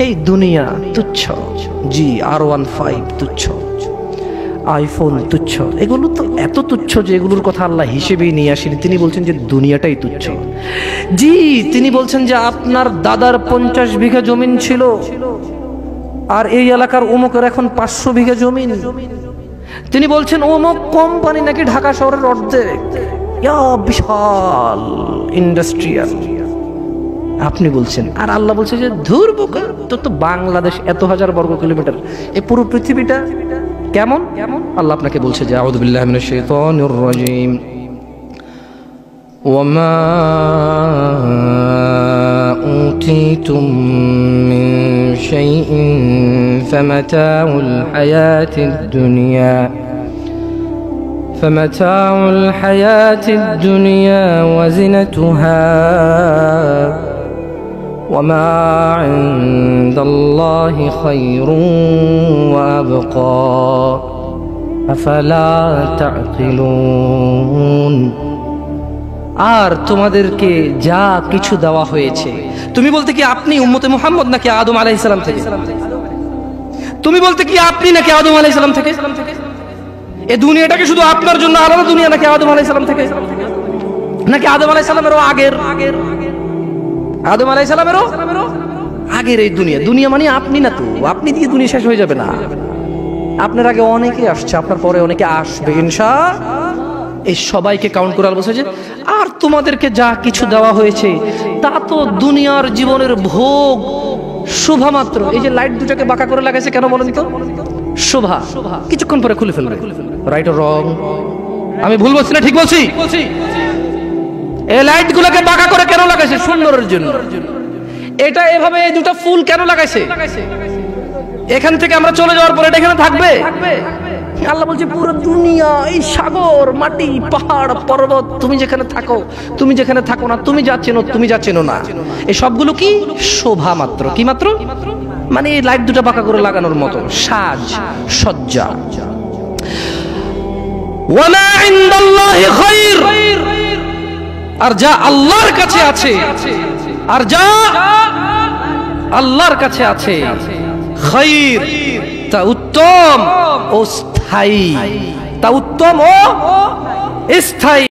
এই দুনিয়া তুচ্ছ, জি R15 তুচ্ছ, আইফোন তুচ্ছ, এগুলো তো এত তুচ্ছ যে এগুলোর কথা আল্লাহ হিসেবেই নিয়ে আসেনি। তিনি বলছেন যে দুনিয়াটাই তুচ্ছ। জি তিনি বলছেন যে আপনার দাদার 50 বিঘা জমিন ছিল, আর এই এলাকার অমুকের এখন 500 বিঘা জমিন। তিনি বলছেন অমুক কোম্পানি নাকি ঢাকা শহরের অর্ধেক, বিশাল ইন্ডাস্ট্রিয়াল। আপনি বলছেন, আর আল্লাহ বলছে যে ধুর বোকা, তোর তো বাংলাদেশ এত হাজার বর্গ কিলোমিটার, এই পুরো পৃথিবীটা কেমন? আল্লাহ আপনাকে বলছে যে আউযু বিল্লাহি মিনাশ শাইতানির রাজীম, ওয়ামা উতীতুম মিন শাইইন ফামাতাউল হায়াতিদ দুনিয়া فمتاع الحياة الدنيا وزنتها وما عند الله خير وأبقى أفلا تعقلون। আর তোমাদেরকে যা কিছু দেওয়া হয়েছে, তুমি বলতে কি আপনি উম্মতে মুহাম্মদ নাকি আদম আলাইহিস সালাম থেকে? তুমি বলতে কি আপনি নাকি আদম আলাইহিস সালাম থেকে? এই দুনিয়াটাকে শুধু আপনার জন্য আলাদা দুনিয়া নাকি আদম আলাইহিস সালাম থেকে, নাকি আদম আলাইহিস সালামেরও আগের? আদম আলাইহিস সালামেরও আগের এই দুনিয়া। দুনিয়া মানে আপনি না তো, আপনি দিয়ে দুনিয়া শেষ হয়ে যাবে না। আপনার আগে অনেকে আসছে, আপনার পরে অনেকে আসবে ইনশাআল্লাহ। এই সবাইকে কাউন্ট করে বলছে যে আর তোমাদেরকে যা কিছু দেওয়া হয়েছে তা তো দুনিয়ার জীবনের ভোগ শোভা মাত্র। এই যে লাইট দুটাকে বাঁকা করে লাগাইছে কেন বলেন তো? শোভা, কিছুক্ষণ পরে খুলে ফেলবে। রাইট ও রং? আমি ভুল বলছি না ঠিক বলছি? এই লাইট গুলোকে বাঁকা করে কেন লাগাইছে? সুন্দরের জন্য। এটা এভাবে এই দুটো ফুল কেন লাগাইছে? এখান থেকে আমরা চলে যাওয়ার পরে এটা এখানে থাকবে। আল্লাহ বলছে পুরো দুনিয়া, এই সাগর, মাটি, পাহাড়, পর্বত, তুমি যেখানে থাকো, তুমি যেখানে থাকো না, তুমি যা চেনো, তুমি যা চেনো না, এই সবগুলো কি শোভা মাত্র। কি মাত্র? মানে এই লাইট দুটো বাঁকা করে লাগানোর মতো সাজ সজ্জা। ওয়ামা ইনদাল্লাহি খায়র, আর যা আল্লাহর কাছে আছে, আর যা আল্লাহর কাছে আছে, খায়র, তা উত্তম ও স্থায়ী, তা উত্তম ও স্থায়ী।